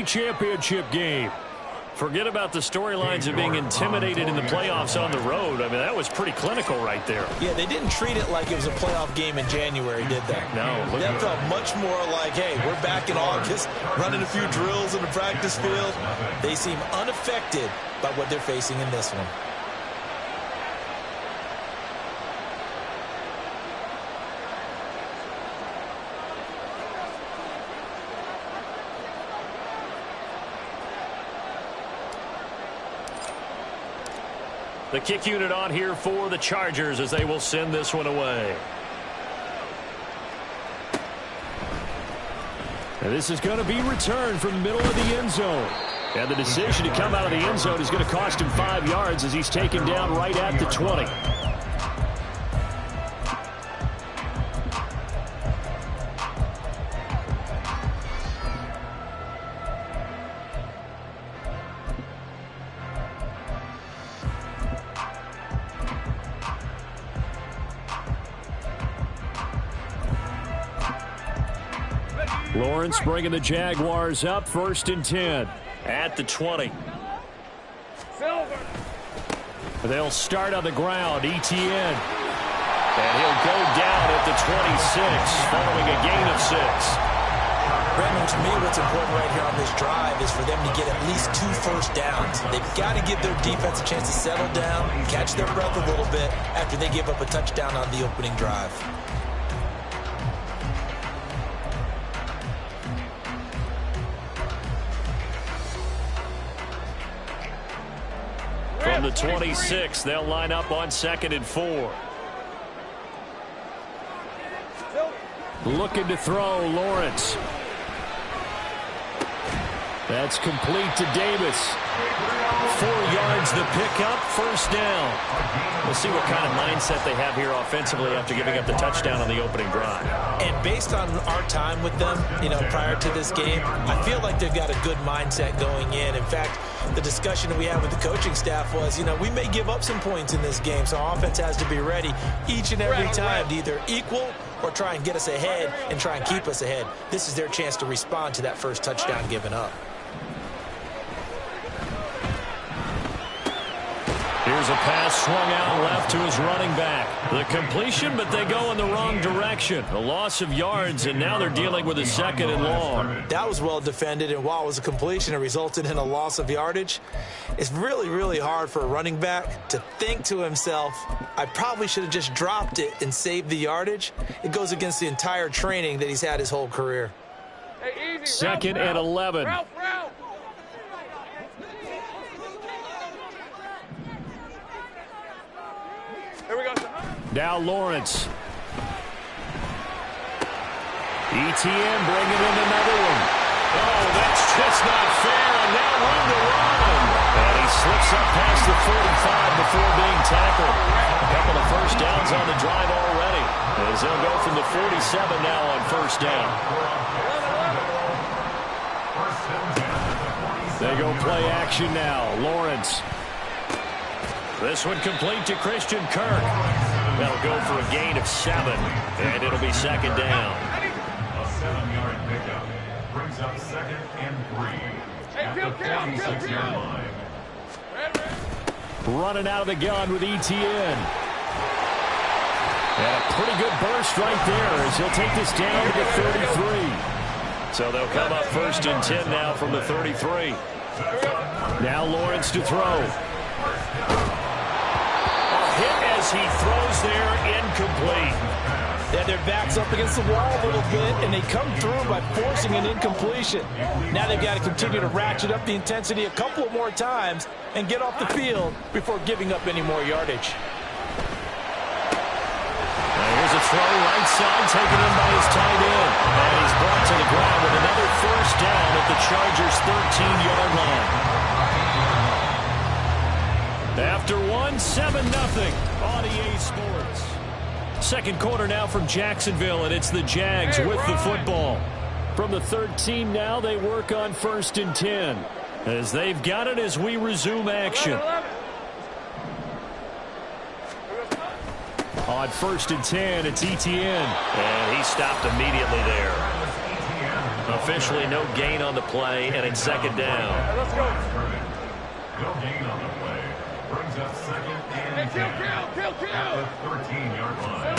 Championship game. Forget about the storylines of being intimidated in the playoffs on the road. I mean, that was pretty clinical right there. Yeah, they didn't treat it like it was a playoff game in January, did they? No. That felt much more like, hey, we're back in August, running a few drills in the practice field. They seem unaffected by what they're facing in this one. The kick unit on here for the Chargers as they will send this one away. And this is going to be returned from the middle of the end zone. And the decision to come out of the end zone is going to cost him 5 yards as he's taken down right at the 20. Lawrence bringing the Jaguars up, 1st and 10 at the 20. They'll start on the ground. Etienne. And he'll go down at the 26 following a gain of 6. Brandon, to me, what's important right here on this drive is for them to get at least 2 first downs. They've got to give their defense a chance to settle down, catch their breath a little bit after they give up a touchdown on the opening drive. From the 26, they'll line up on 2nd and 4. Looking to throw, Lawrence. That's complete to Davis. 4 yards the pickup, 1st down. We'll see what kind of mindset they have here offensively after giving up the touchdown on the opening drive. And based on our time with them, prior to this game, I feel like they've got a good mindset going in. In fact, the discussion that we had with the coaching staff was, we may give up some points in this game, so our offense has to be ready each and every time to either equal or try and get us ahead and try and keep us ahead. This is their chance to respond to that first touchdown given up. Here's a pass swung out left to his running back. The completion, but they go in the wrong direction. A loss of yards, and now they're dealing with a 2nd and long. That was well defended, and while it was a completion, it resulted in a loss of yardage. It's really, really hard for a running back to think to himself, I probably should have just dropped it and saved the yardage. It goes against the entire training that he's had his whole career. Hey, easy, 2nd and 11. Ralph. Here we go. Now Lawrence. Etienne bringing in another one. Oh, that's just not fair, and now room to run. And he slips up past the 45 before being tackled. A couple of first downs on the drive already, as they'll go from the 47 now on 1st down. They go play action now. Lawrence. This one complete to Christian Kirk. That'll go for a gain of 7, and it'll be 2nd down. A 7-yard pickup brings up 2nd and 3 at the 46-yard line. Running out of the gun with Etienne. And a pretty good burst right there as he'll take this down to the 33. So they'll come up 1st and 10 now from the 33. Now Lawrence to throw. Hit as he throws there, incomplete. Yeah, their back's up against the wall a little bit, and they come through by forcing an incompletion. Now they've got to continue to ratchet up the intensity a couple more times and get off the field before giving up any more yardage. Here's a throw right side, taken in by his tight end. And he's brought to the ground with another 1st down at the Chargers' 13-yard line. After 7-0 on EA Sports. 2nd quarter now from Jacksonville, and it's the Jags with the football. From the 13 now, they work on 1st and 10. As they've got it as we resume action. On 1st and 10, it's Etienne. And he stopped immediately there. A officially no gain on the play, and it's second down. Let's go. No gain on the play. Brings up second and 10 at the 13-yard line.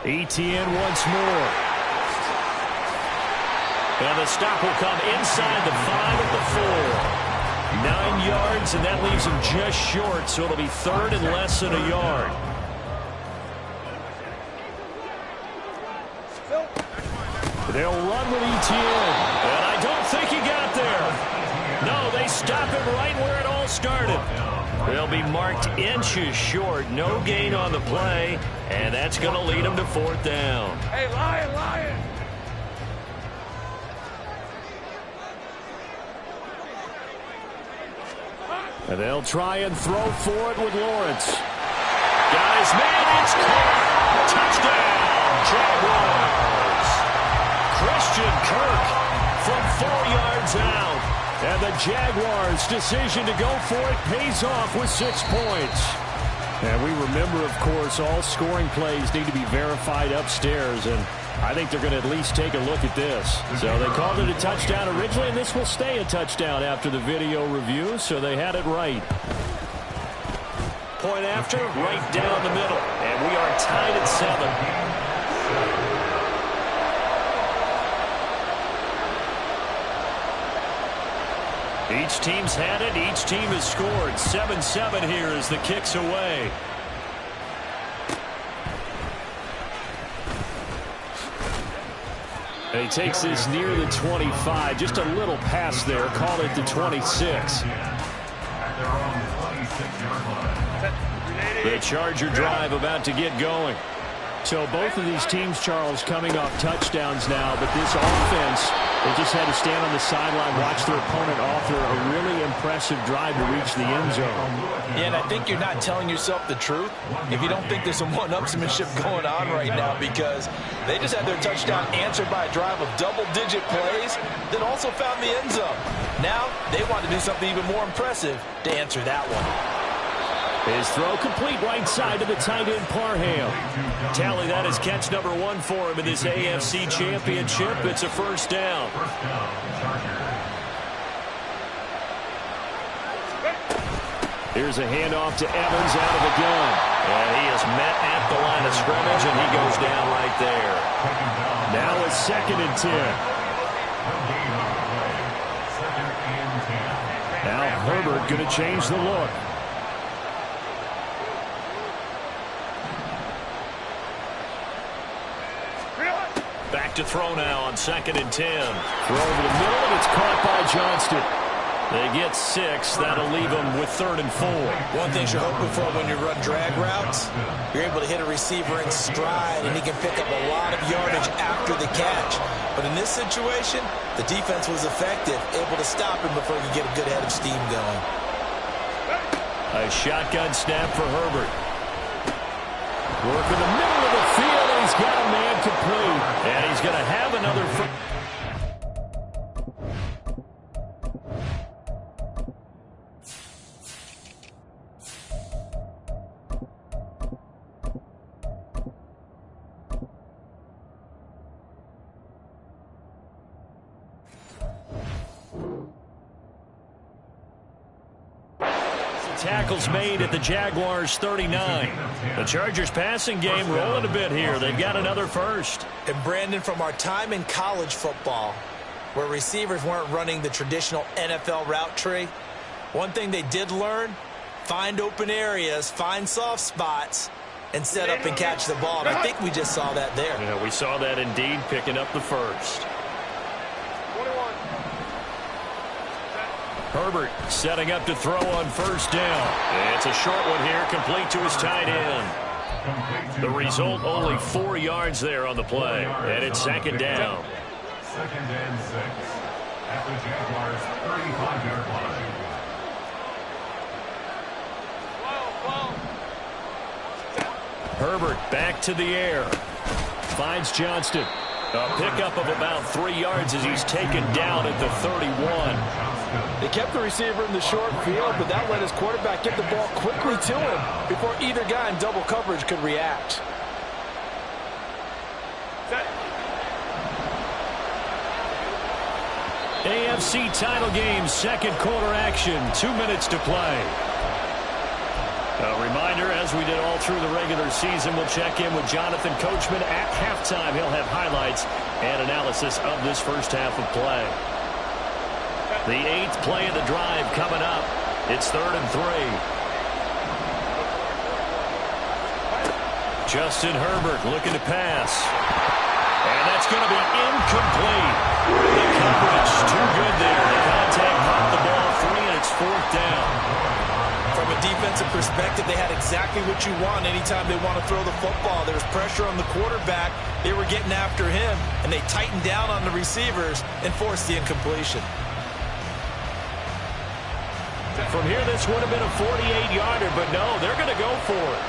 ETN once more. And the stop will come inside the 5 at the 4. 9 yards, and that leaves him just short, so it'll be third and less than a yard. They'll run with ETN, and I don't think he got there. No, they stop him right where it all started. They'll be marked inches short, no gain on the play, and that's going to lead him to fourth down. Hey, Lion. And they'll try and throw for it with Lawrence. Got his man, it's caught. Touchdown, Jaguars. Christian Kirk from 4 yards out. And the Jaguars' decision to go for it pays off with 6 points. And we remember, of course, all scoring plays need to be verified upstairs, and I think they're going to at least take a look at this. So they called it a touchdown originally, and this will stay a touchdown after the video review, so they had it right. Point after, right down the middle. And we are tied at 7. Each team's had it. Each team has scored. 7-7 here as the kick's away. And he takes this near the 25. Just a little pass there. Call it the 26. The Charger drive about to get going. So both of these teams, Charles, coming off touchdowns now, but this offense, they just had to stand on the sideline, watch their opponent author a really impressive drive to reach the end zone. Yeah, and I think you're not telling yourself the truth if you don't think there's some one-upsmanship going on right now, because they just had their touchdown answered by a drive of double-digit plays that also found the end zone. Now they want to do something even more impressive to answer that one. His throw complete right side to the tight end Parham. Tally that is catch number 1 for him in this AFC Championship. It's a first down. Here's a handoff to Evans out of the gun. And he is met at the line of scrimmage, and he goes down right there. Now it's 2nd and 10. Now Herbert going to change the look. Back to throw now on 2nd and 10. Throw over the middle, and it's caught by Johnston. They get 6. That'll leave them with 3rd and 4. One thing you're hoping for when you run drag routes, you're able to hit a receiver in stride, and he can pick up a lot of yardage after the catch. But in this situation, the defense was effective, able to stop him before he could get a good head of steam going. A shotgun snap for Herbert. Work in the middle of the field, and he's got a man complete. And he's going to have another. Tackles made at the Jaguars 39. The Chargers passing game rolling a bit here. They've got another first. And Brandon, from our time in college football, where receivers weren't running the traditional NFL route tree, one thing they did learn, find open areas, find soft spots, and set up and catch the ball. And I think we just saw that there. Yeah, we saw that indeed, picking up the first. Herbert setting up to throw on first down. It's a short one here, complete to his tight end. The result, only 4 yards there on the play, and it's 2nd down. 2nd and 6 at the Jaguars' 35-yard line. Herbert back to the air. Finds Johnston. A pickup of about 3 yards as he's taken down at the 31. They kept the receiver in the short field, but that let his quarterback get the ball quickly to him before either guy in double coverage could react. AFC title game, second quarter action, 2 minutes to play. A reminder, as we did all through the regular season, we'll check in with Jonathan Coachman at halftime. He'll have highlights and analysis of this first half of play. The 8th play of the drive coming up. It's 3rd and 3. Justin Herbert looking to pass. And that's going to be incomplete. The coverage too good there. The contact popped the ball free, and it's 4th down. From a defensive perspective, they had exactly what you want anytime they want to throw the football. There was pressure on the quarterback. They were getting after him, and they tightened down on the receivers and forced the incompletion. From here, this would have been a 48-yarder, but no, they're going to go for it.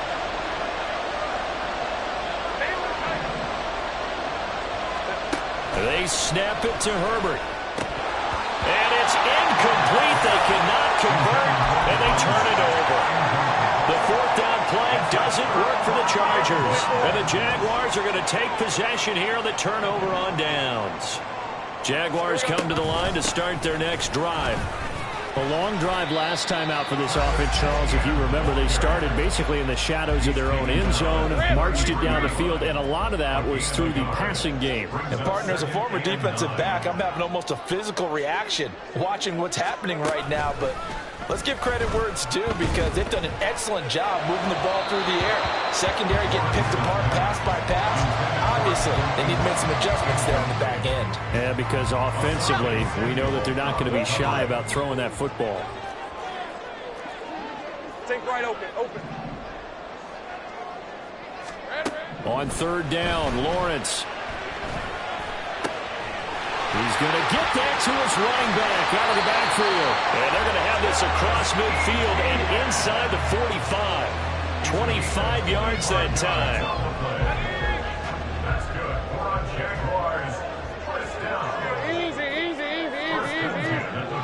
They snap it to Herbert. And it's incomplete. They cannot convert, and they turn it over. The 4th down play doesn't work for the Chargers. And the Jaguars are going to take possession here on the turnover on downs. Jaguars come to the line to start their next drive. A long drive last time out for this offense, Charles. If you remember, they started basically in the shadows of their own end zone, marched it down the field, and a lot of that was through the passing game. And partner, as a former defensive back, I'm having almost a physical reaction watching what's happening right now. But let's give credit where it's due, because they've done an excellent job moving the ball through the air. Secondary getting picked apart pass by pass. Obviously, they need to make some adjustments there on the back end. Yeah, because offensively, we know that they're not going to be shy about throwing that football. Take right open. On 3rd down, Lawrence. He's going to get that to his running back out of the backfield. And they're going to have this across midfield and inside the 45. 25 yards that time. That's good for our Jaguars. First down. Easy.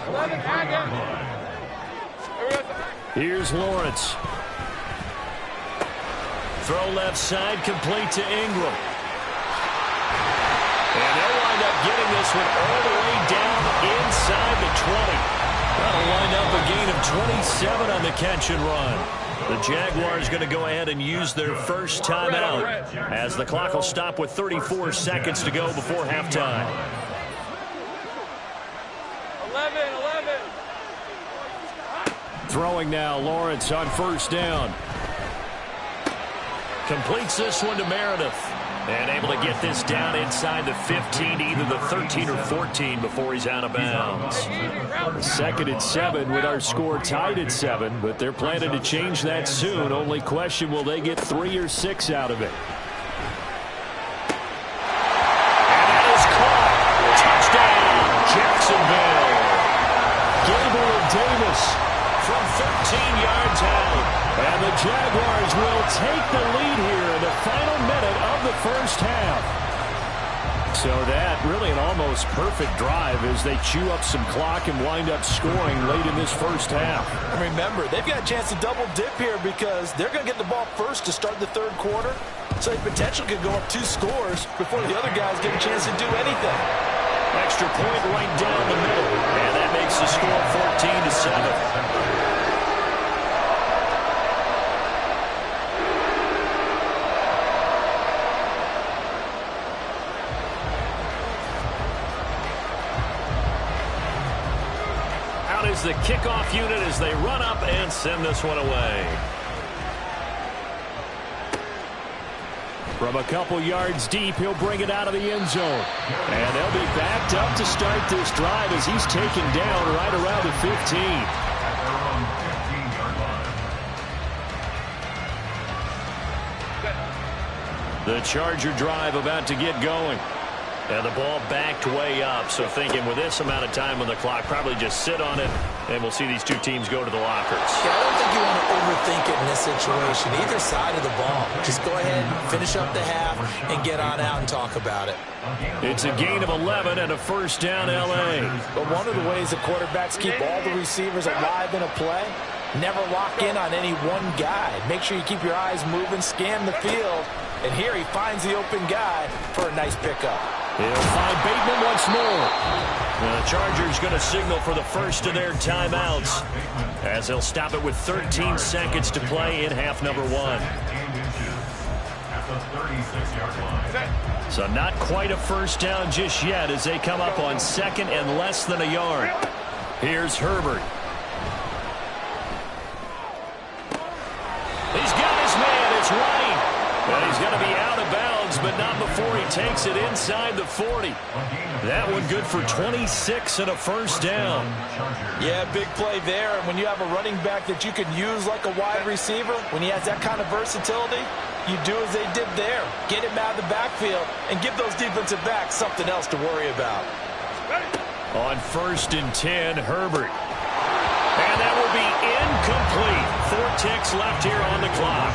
11, again. Here's Lawrence. Throw left side, complete to Ingram. And they'll wind up getting this one all the way down inside the 20. That'll wind up a gain of 27 on the catch and run. The Jaguars going to go ahead and use their first timeout as the clock will stop with 34 seconds to go before halftime. 11. Throwing now, Lawrence on 1st down. Completes this one to Meredith. And able to get this down inside the 15, either the 13 or 14 before he's out of bounds. 2nd and 7 with our score tied at 7, but they're planning to change that soon. Only question, will they get 3 or 6 out of it? And that is caught. Touchdown, Jacksonville. Gabriel Davis from 13 yards out. And the Jaguars will take the lead here in the final minute of the first half. So that really an almost perfect drive as they chew up some clock and wind up scoring late in this first half. And remember, they've got a chance to double dip here because they're going to get the ball first to start the 3rd quarter. So they potentially could go up 2 scores before the other guys get a chance to do anything. Extra point right down the middle. And that makes the score 14-7. Is the kickoff unit as they run up and send this one away. From a couple yards deep, he'll bring it out of the end zone. And they'll be backed up to start this drive as he's taken down right around the 15. The Charger drive about to get going. And the ball backed way up, so thinking with this amount of time on the clock, probably just sit on it, and we'll see these two teams go to the lockers. Yeah, I don't think you want to overthink it in this situation, either side of the ball. Just go ahead, finish up the half, and get on out and talk about it. It's a gain of 11 and a first down, L.A. But one of the ways the quarterbacks keep all the receivers alive in a play, never lock in on any one guy. Make sure you keep your eyes moving, scan the field, and here he finds the open guy for a nice pickup. He'll find Bateman once more. The Chargers going to signal for the first of their timeouts as they'll stop it with 13 seconds to play in half number 1. So not quite a first down just yet as they come up on second and less than a yard. Here's Herbert. He's got his man. It's White. And he's going to be out of bounds, but not before he takes it inside the 40. That one good for 26 and a first down. Yeah, big play there. And when you have a running back that you can use like a wide receiver, when he has that kind of versatility, you do as they did there. Get him out of the backfield and give those defensive backs something else to worry about. On 1st and 10, Herbert. And that will be incomplete. 4 ticks left here on the clock.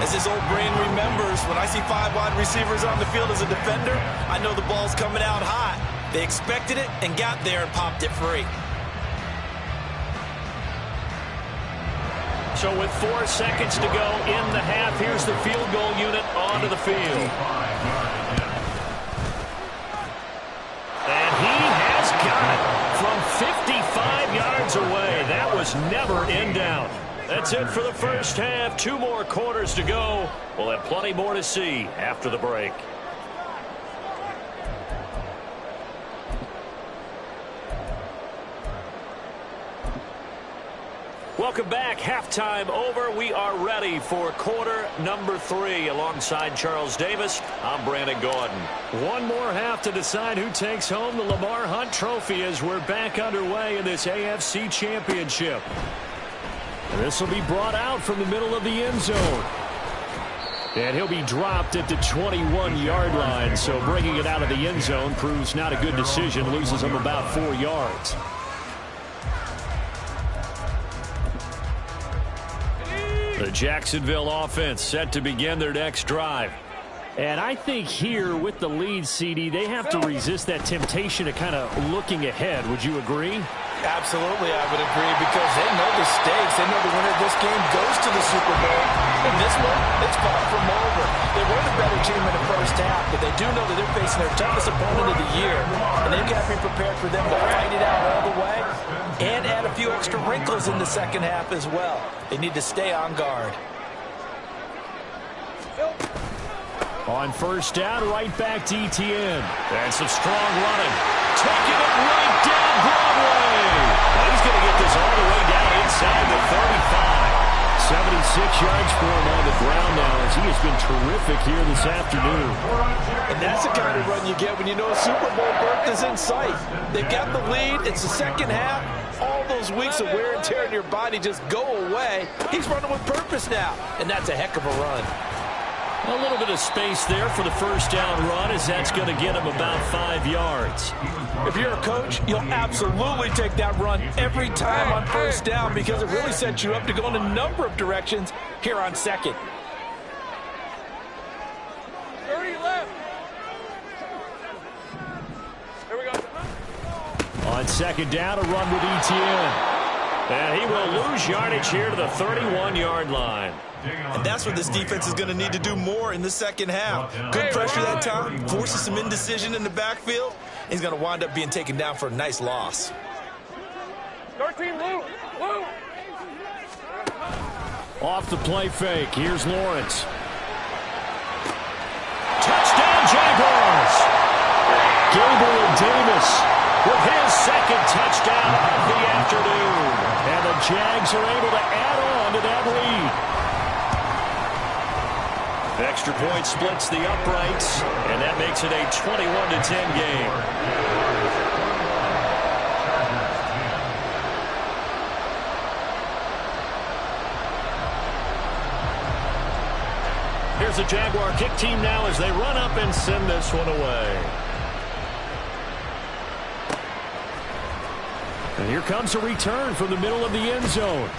As his old brain remembers, when I see 5 wide receivers on the field as a defender, I know the ball's coming out hot. They expected it and got there and popped it free. So with 4 seconds to go in the half, here's the field goal unit onto the field. And he has got it from 55 yards away. That was never in doubt. That's it for the first half. 2 more quarters to go. We'll have plenty more to see after the break. Welcome back. Halftime over. We are ready for quarter number 3. Alongside Charles Davis, I'm Brandon Gaudin. One more half to decide who takes home the Lamar Hunt Trophy as we're back underway in this AFC Championship. This will be brought out from the middle of the end zone. And he'll be dropped at the 21-yard line. So bringing it out of the end zone proves not a good decision. Loses him about 4 yards. The Jacksonville offense set to begin their next drive. And I think here with the lead, CD, they have to resist that temptation of kind of looking ahead. Would you agree? Absolutely, I would agree, because they know the stakes. They know the winner of this game goes to the Super Bowl. And this one, it's far from over. They were the better team in the first half, but they do know that they're facing their toughest opponent of the year. And they've got to be prepared for them to fight it out all the way and add a few extra wrinkles in the second half as well. They need to stay on guard. On first down, right back to Etienne. And some strong running. Taking it right down Broadway. And he's going to get this all the way down inside the 35. 76 yards for him on the ground now as he has been terrific here this afternoon. And that's the kind of run you get when you know a Super Bowl berth is in sight. They've got the lead. It's the second half. All those weeks of wear and tear in your body just go away. He's running with purpose now, and that's a heck of a run. A little bit of space there for the first down run as that's going to get him about 5 yards. If you're a coach, you'll absolutely take that run every time on first down because it really sets you up to go in a number of directions here on second. 30 left. Here we go. On second down, a run with Etienne. And he will lose yardage here to the 31-yard line. And that's what this defense is going to need to do more in the second half. Good pressure that time, forces some indecision in the backfield. He's going to wind up being taken down for a nice loss. 13, Lou. Lou. Off the play fake. Here's Lawrence. Touchdown, Jaguars. Gabriel Davis with his second touchdown of the afternoon. And the Jags are able to add on to that lead. Extra point splits the uprights, and that makes it a 21-10 game. Here's the Jaguar kick team now as they run up and send this one away. And here comes a return from the middle of the end zone.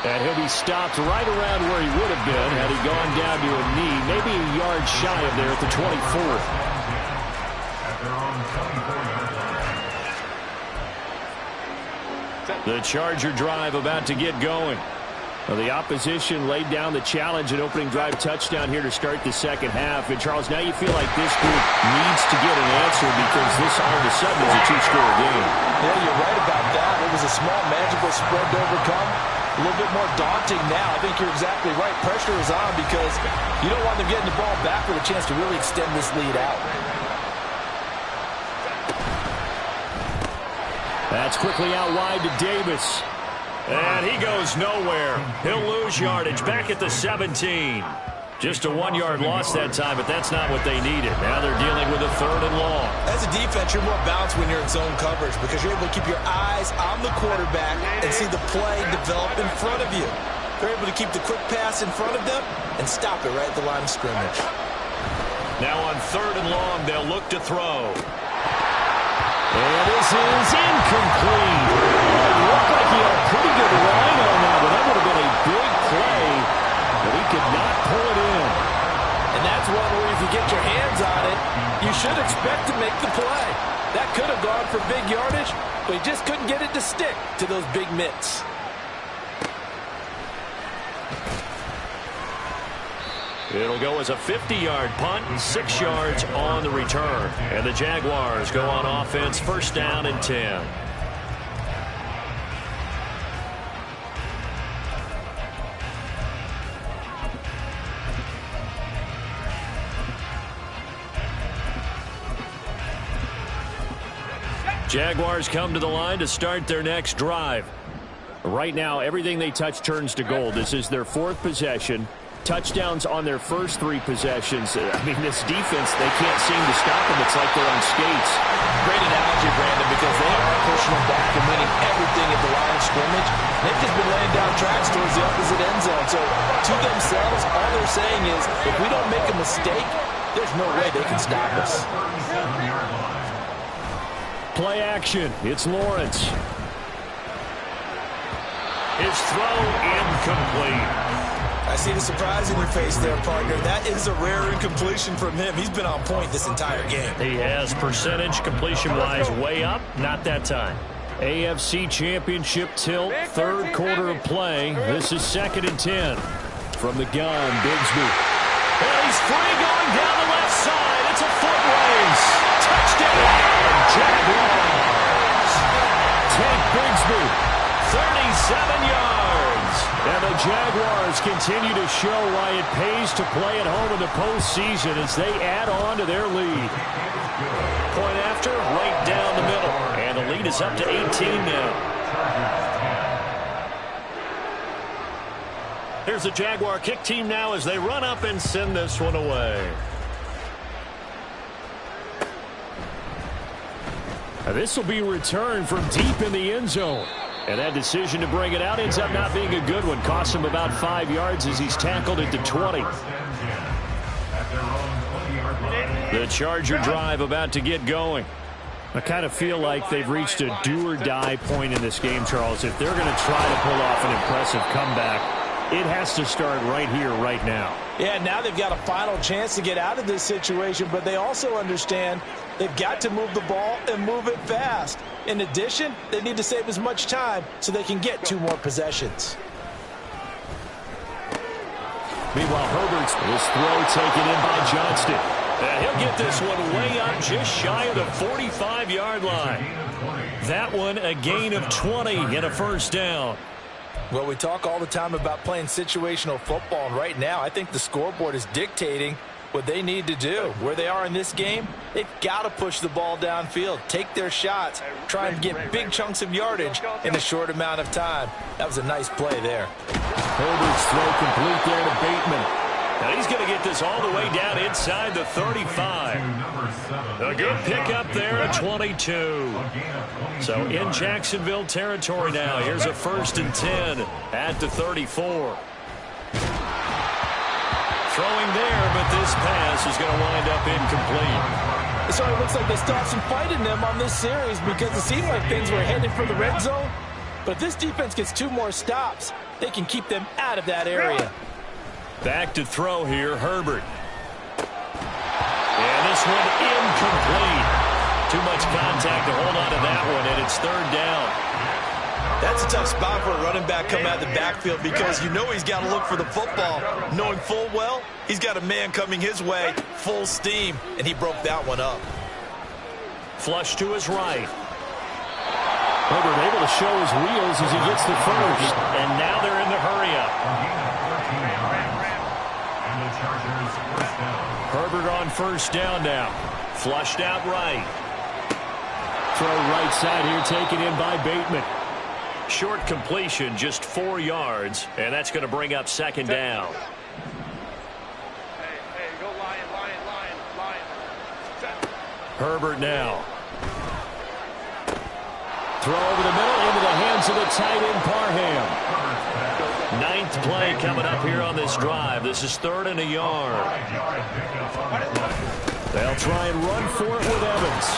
And he'll be stopped right around where he would have been had he gone down to a knee, maybe a yard shy of there at the 24. The Charger drive about to get going. Well, the opposition laid down the challenge and opening drive touchdown here to start the second half. And, Charles, now you feel like this group needs to get an answer because this all of a sudden is a two-score game. Yeah, you're right about that. It was a small, manageable spread to overcome. A little bit more daunting now. I think you're exactly right. Pressure is on because you don't want them getting the ball back with a chance to really extend this lead out. That's quickly out wide to Davis. And he goes nowhere. He'll lose yardage back at the 17. Just a 1-yard loss that time, but that's not what they needed. Now they're dealing with a 3rd and long. As a defense, you're more balanced when you're in zone coverage because you're able to keep your eyes on the quarterback and see the play develop in front of you. They're able to keep the quick pass in front of them and stop it right at the line of scrimmage. Now on 3rd and long, they'll look to throw. And this is incomplete. It looked like he had a pretty good line on that, but that would have been a big play, but he could not pull it in. And that's one where if you get your hands on it, you should expect to make the play. That could have gone for big yardage, but he just couldn't get it to stick to those big mitts. It'll go as a 50-yard punt, 6 yards on the return. And the Jaguars go on offense, 1st down and 10. Jaguars come to the line to start their next drive. Right now, everything they touch turns to gold. This is their 4th possession. Touchdowns on their first 3 possessions. I mean, this defense, they can't seem to stop them. It's like they're on skates. Great analogy, Brandon, because they are pushing them back and winning everything at the line of scrimmage. They've just been laying down tracks towards the opposite end zone. So, to themselves, all they're saying is, if we don't make a mistake, there's no way they can stop us. Play action. It's Lawrence. His throw incomplete. I see the surprise in your face there, partner. That is a rare incompletion from him. He's been on point this entire game. He has percentage completion-wise way up. Not that time. AFC Championship tilt, 3rd quarter of play. This is 2nd and 10. From the gun, Bigsby. And he's free going down the left side. It's a foot race. Touchdown, Jaguars. Tank Bigsby, 37 yards. And the Jaguars continue to show why it pays to play at home in the postseason as they add on to their lead. Point after, right down the middle. And the lead is up to 18 now. Here's the Jaguar kick team now as they run up and send this one away. Now this will be returned from deep in the end zone. And that decision to bring it out ends up not being a good one. Costs him about 5 yards as he's tackled at the 20. The Charger drive about to get going. I kind of feel like they've reached a do-or-die point in this game, Charles. If they're going to try to pull off an impressive comeback, it has to start right here, right now. Yeah, now they've got a final chance to get out of this situation, but they also understand they've got to move the ball and move it fast. In addition, they need to save as much time so they can get 2 more possessions. Meanwhile, Herbert's this throw taken in by Johnston. He'll get this one way up just shy of the 45-yard line. That one a gain of 20 and a 1st down. Well, we talk all the time about playing situational football, and right now I think the scoreboard is dictating what they need to do. Where they are in this game, they've got to push the ball downfield, take their shots, try and get big chunks of yardage in a short amount of time. That was a nice play there. Herbert's throw complete there to Bateman. Now he's going to get this all the way down inside the 35. A good pickup there at 22. So in Jacksonville territory now. Here's a 1st and 10 at the 34. Throwing there, but this pass is going to wind up incomplete. So it looks like they still have some fight in them on this series because it seemed like things were headed for the red zone. But if this defense gets 2 more stops, they can keep them out of that area. Back to throw here, Herbert. And this one incomplete. Too much contact to hold on to that one, and it's 3rd down. That's a tough spot for a running back coming out of the backfield because you know he's got to look for the football, knowing full well he's got a man coming his way, full steam, and he broke that one up. Flush to his right. Herbert able to show his wheels as he gets the first. And now they're in the hurry-up. Herbert on first down now. Flushed out right. Throw right side here taken in by Bateman. Short completion, just 4 yards, and that's going to bring up second down. Hey, go Lion. Herbert now. Throw over the middle into the hands of the tight end, Parham. 9th play coming up here on this drive. This is 3rd and a yard. They'll try and run for it with Evans.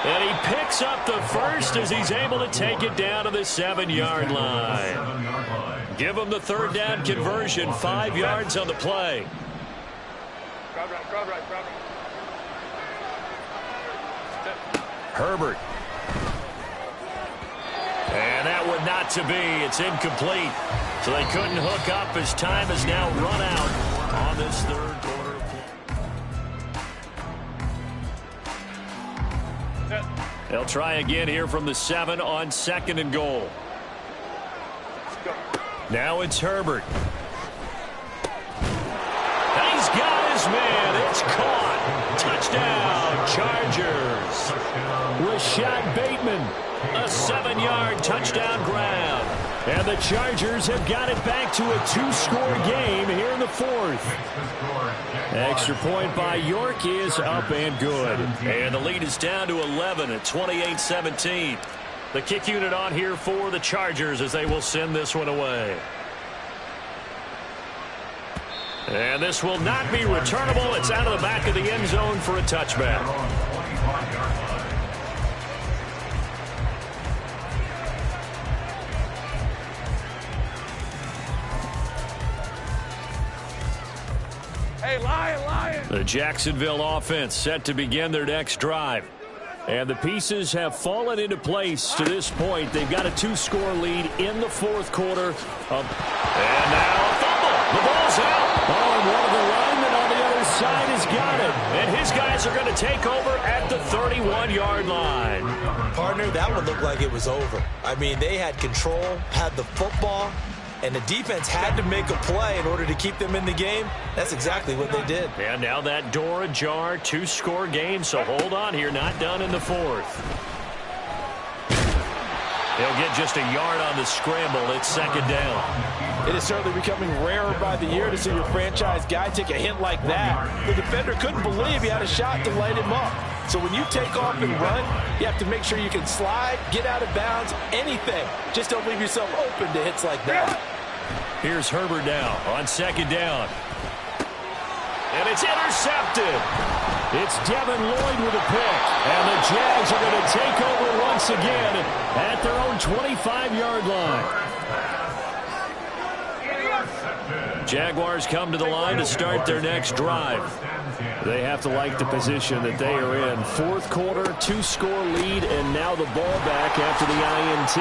And he picks up the first as he's able to take it down to the 7-yard line. Give him the 3rd down conversion, 5 yards on the play. Crowd right. Herbert. And that one not to be. It's incomplete. So they couldn't hook up as time has now run out on this 3rd quarter. They'll try again here from the 7 on 2nd and goal. Now it's Herbert. And he's got his man. It's caught. Touchdown, Chargers. Rashad Bateman. A 7-yard touchdown grab. And the Chargers have got it back to a 2-score game here in the 4th. Extra point by York is up and good. And the lead is down to 11 at 28-17. The kick unit on here for the Chargers as they will send this one away. And this will not be returnable. It's out of the back of the end zone for a touchback. Hey, Lion. The Jacksonville offense set to begin their next drive. And the pieces have fallen into place to this point. They've got a 2-score lead in the 4th quarter. And now a fumble. The ball's out. Oh, and one of the linemen on the other side has got it. And his guys are going to take over at the 31-yard line. Partner, that one looked like it was over. I mean, they had control, had the football, and the defense had to make a play in order to keep them in the game. That's exactly what they did. And now that door ajar, 2-score game, so hold on here, not done in the 4th. They'll get just a yard on the scramble. It's 2nd down. It is certainly becoming rarer by the year to see your franchise guy take a hit like that. The defender couldn't believe he had a shot to light him up. So when you take off and run, you have to make sure you can slide, get out of bounds, anything. Just don't leave yourself open to hits like that. Here's Herbert now on 2nd down. And it's intercepted. It's Devin Lloyd with a pick. And the Jags are going to take over once again at their own 25-yard line. Jaguars come to the line to start their next drive. They have to like the position that they are in. 4th quarter, 2-score lead, and now the ball back after the INT.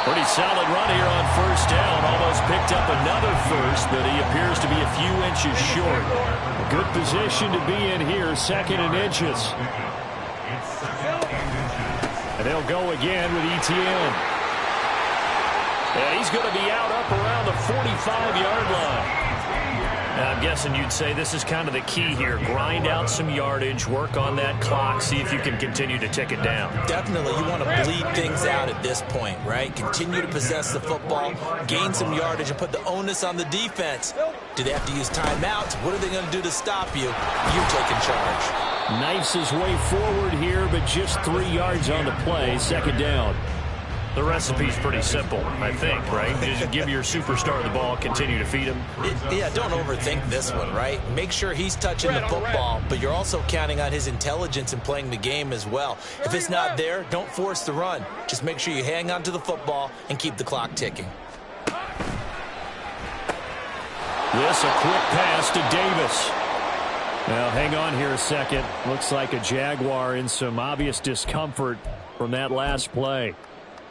Pretty solid run here on 1st down. Almost picked up another first, but he appears to be a few inches short. A good position to be in here, 2nd and inches. And they'll go again with Etienne. And he's going to be out up around the 45-yard line. Now, I'm guessing you'd say this is kind of the key here. Grind out some yardage, work on that clock, see if you can continue to tick it down. Definitely, you want to bleed things out at this point, right? Continue to possess the football, gain some yardage, and put the onus on the defense. Do they have to use timeouts? What are they going to do to stop you? You're taking charge. Knifes his way forward here, but just 3 yards on the play, 2nd down. The recipe's pretty simple, I think, right? Just give your superstar the ball, continue to feed him. Yeah, don't overthink this one, right? Make sure he's touching the football, but you're also counting on his intelligence in playing the game as well. If it's not there, don't force the run. Just make sure you hang on to the football and keep the clock ticking. This a quick pass to Davis. Now, hang on here a second. Looks like a Jaguar in some obvious discomfort. from that last play.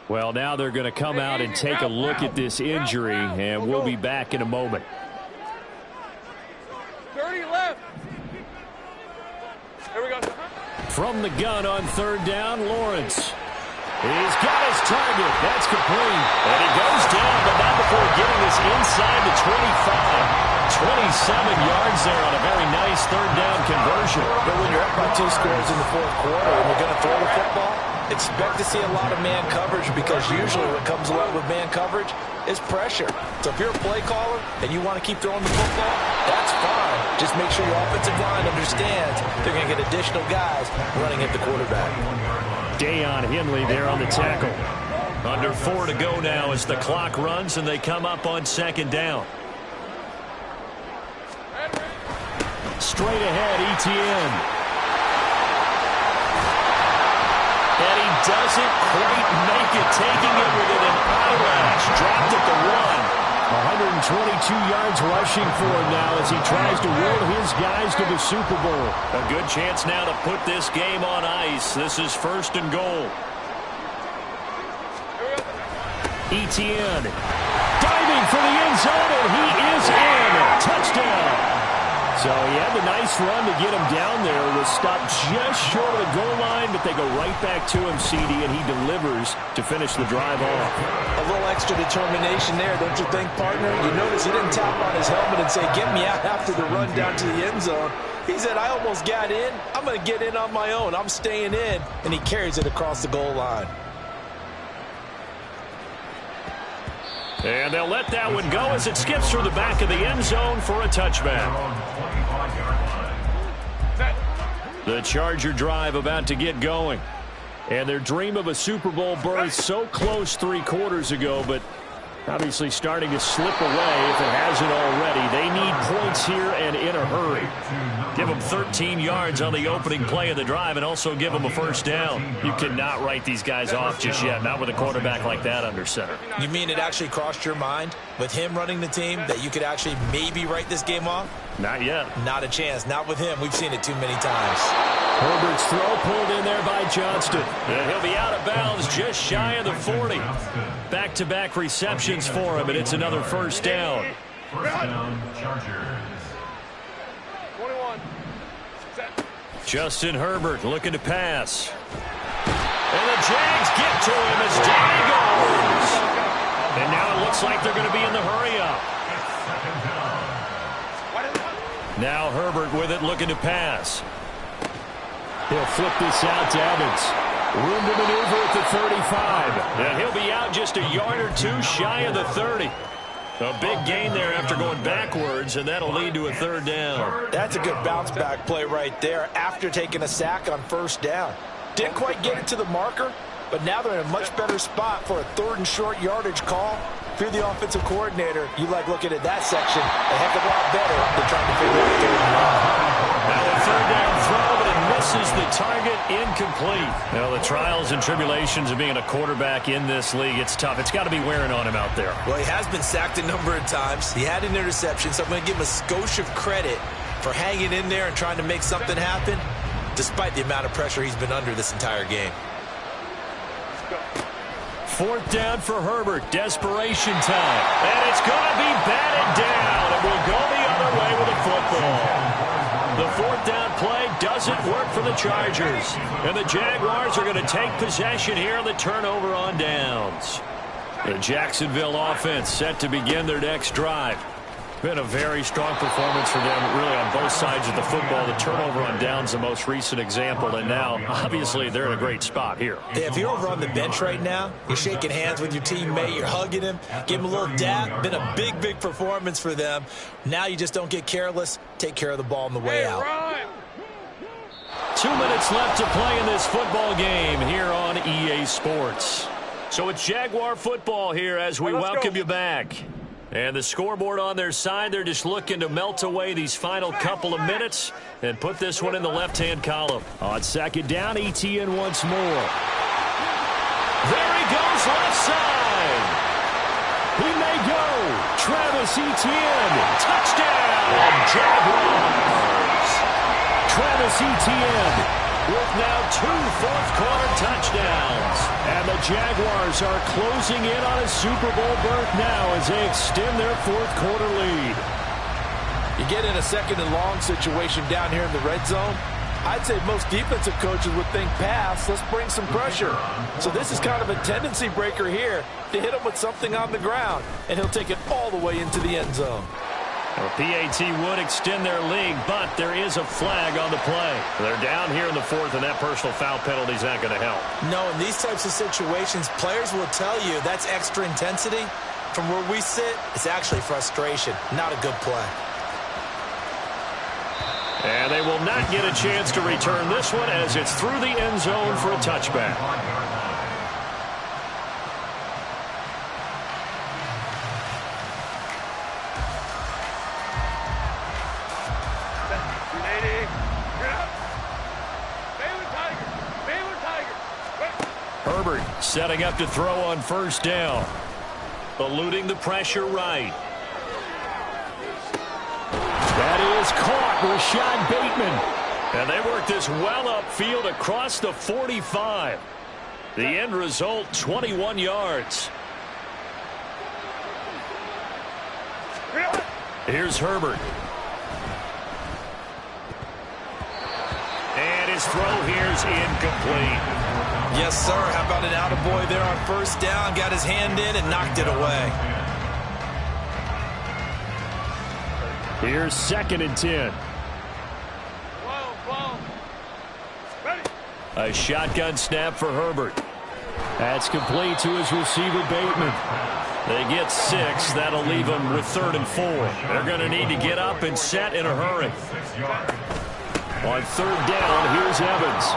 Well, now they're going to come out and take a look at this injury, and we'll be back in a moment. 30 left. Here we go. From the gun on third down, Lawrence. He's got his target. That's complete. And he goes down, but not before getting this inside the 25. 27 yards there on a very nice third down conversion. But when you're up by 2 scores in the fourth quarter and you're going to throw the football, expect to see a lot of man coverage, because usually what comes along with man coverage is pressure. So if you're a play caller and you want to keep throwing the football, that's fine. Just make sure your offensive line understands they're going to get additional guys running at the quarterback. Deion Henley there on the tackle. Under 4 to go now as the clock runs and they come up on second down. Straight ahead, Etienne. And he doesn't quite make it, taking it within an eyelash. Dropped at the 1. 122 yards rushing for him now as he tries to will his guys to the Super Bowl. A good chance now to put this game on ice. This is first and goal. Etienne diving for the end zone, and he is in. Touchdown. So he had the nice run to get him down there. Was stopped just short of the goal line, but they go right back to him, CD, and he delivers to finish the drive off. A little extra determination there, don't you think, partner? You notice he didn't tap on his helmet and say, get me out after the run down to the end zone. He said, I almost got in. I'm going to get in on my own. I'm staying in. And he carries it across the goal line. And they'll let that one go as it skips through the back of the end zone for a touchback. The Charger drive about to get going. And their dream of a Super Bowl berth so close 3 quarters ago, but obviously starting to slip away if it hasn't already. They need points here and in a hurry. Give them 13 yards on the opening play of the drive and also give them a first down. You cannot write these guys off just yet, not with a quarterback like that under center. You mean it actually crossed your mind with him running the team that you could actually maybe write this game off? Not yet. Not a chance. Not with him. We've seen it too many times. Herbert's throw pulled in there by Johnston. And he'll be out of bounds just shy of the 40. Back-to-back receptions for him, and it's another first down. First down, Chargers. 21. Set. Justin Herbert looking to pass. And the Jags get to him as down he goes. And now it looks like they're going to be in the hurry-up. Now Herbert with it, looking to pass. He'll flip this out to Evans. Room to maneuver at the 35. And he'll be out just a yard or 2 shy of the 30. A big gain there after going backwards, and that'll lead to a third down. That's a good bounce back play right there after taking a sack on first down. Didn't quite get it to the marker, but now they're in a much better spot for a 3rd and short yardage call. If you're the offensive coordinator, you like looking at that section a heck of a lot better than trying to figure out 3rd and long. Now a third down throw, but it misses the target, incomplete. Now the trials and tribulations of being a quarterback in this league, it's tough. It's got to be wearing on him out there. Well, he has been sacked a number of times. He had an interception, so I'm going to give him a skosh of credit for hanging in there and trying to make something happen, despite the amount of pressure he's been under this entire game. 4th down for Herbert. Desperation time. And it's going to be batted down. And we'll go the other way with a football. The 4th down play doesn't work for the Chargers. And the Jaguars are going to take possession here on the turnover on downs. The Jacksonville offense set to begin their next drive. Been a very strong performance for them, really, on both sides of the football. The turnover on downs, the most recent example, and now, obviously, they're in a great spot here. Yeah, if you're over on the bench right now, you're shaking hands with your teammate, you're hugging him, give him a little dap. Been a big, big performance for them. Now you just don't get careless. Take care of the ball on the way out. 2 minutes left to play in this football game here on EA Sports. So it's Jaguar football here as we welcome you back. And the scoreboard on their side, they're just looking to melt away these final couple of minutes and put this one in the left-hand column. On second down, Etienne once more. There he goes, left side. He may go. Travis Etienne, touchdown, Jaguars. Travis Etienne with now 2 fourth-quarter touchdowns. the Jaguars are closing in on a Super Bowl berth now as they extend their fourth quarter lead. You get in a second and long situation down here in the red zone, I'd say most defensive coaches would think pass, let's bring some pressure. So this is kind of a tendency breaker here to hit him with something on the ground, and he'll take it all the way into the end zone. Well, PAT would extend their lead, but there is a flag on the play. They're down here in the fourth, and that personal foul penalty is not going to help. No, in these types of situations, players will tell you that's extra intensity. From where we sit, it's actually frustration, not a good play. And they will not get a chance to return this one as it's through the end zone for a touchback. Herbert setting up to throw on first down. Eluding the pressure right. That is caught, Rashad Bateman. And they work this well upfield across the 45. The end result, 21 yards. Here's Herbert. And his throw here's incomplete. Yes, sir. How about an attaboy there on first down? Got his hand in and knocked it away. Here's 2nd and 10. A shotgun snap for Herbert. That's complete to his receiver, Bateman. They get 6. That'll leave them with 3rd and 4. They're going to need to get up and set in a hurry. On 3rd down, here's Evans.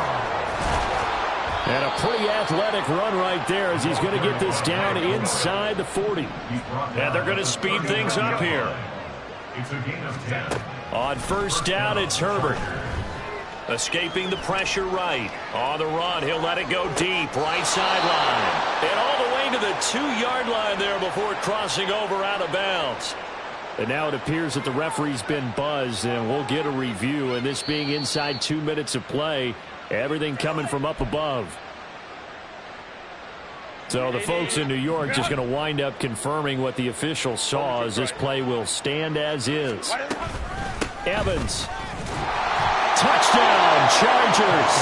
And a pretty athletic run right there as he's going to get this down inside the 40. And they're going to speed things up here. It's a gain of 10. On first down, it's Herbert. Escaping the pressure right. On the run, he'll let it go deep. Right sideline. And all the way to the 2-yard line there before crossing over out of bounds. And now it appears that the referee's been buzzed, and we'll get a review. And this being inside 2 minutes of play, everything coming from up above. So the folks in New York just going to wind up confirming what the official saw as this play will stand as is. Evans. Touchdown, Chargers.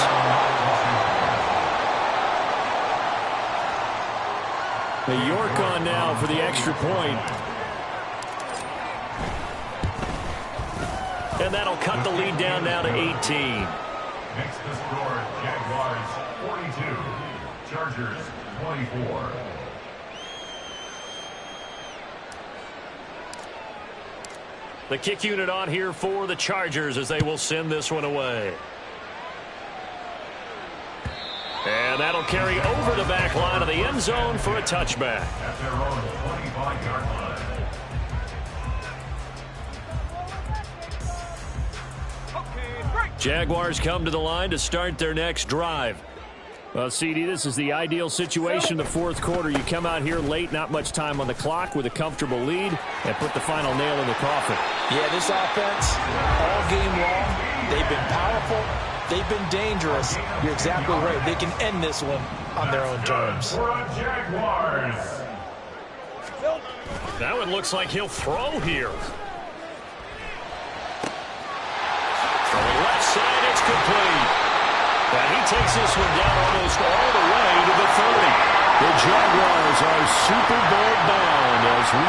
The York on now for the extra point. And that'll cut the lead down now to 18. Makes the score Jaguars 42, Chargers 24. The kick unit on here for the Chargers as they will send this one away. And that'll carry over the back line of the end zone for a touchback. At their own 25-yard line. Jaguars come to the line to start their next drive. Well, CD, this is the ideal situation. The fourth quarter, you come out here late, not much time on the clock with a comfortable lead, and put the final nail in the coffin. Yeah, this offense, all game long, they've been powerful, they've been dangerous. You're exactly right. They can end this one on their own terms. For a Jaguars. That one looks like he'll throw here. From the left side, it's complete. And he takes this one down almost all the way to the 30. The Jaguars are Super Bowl bound as we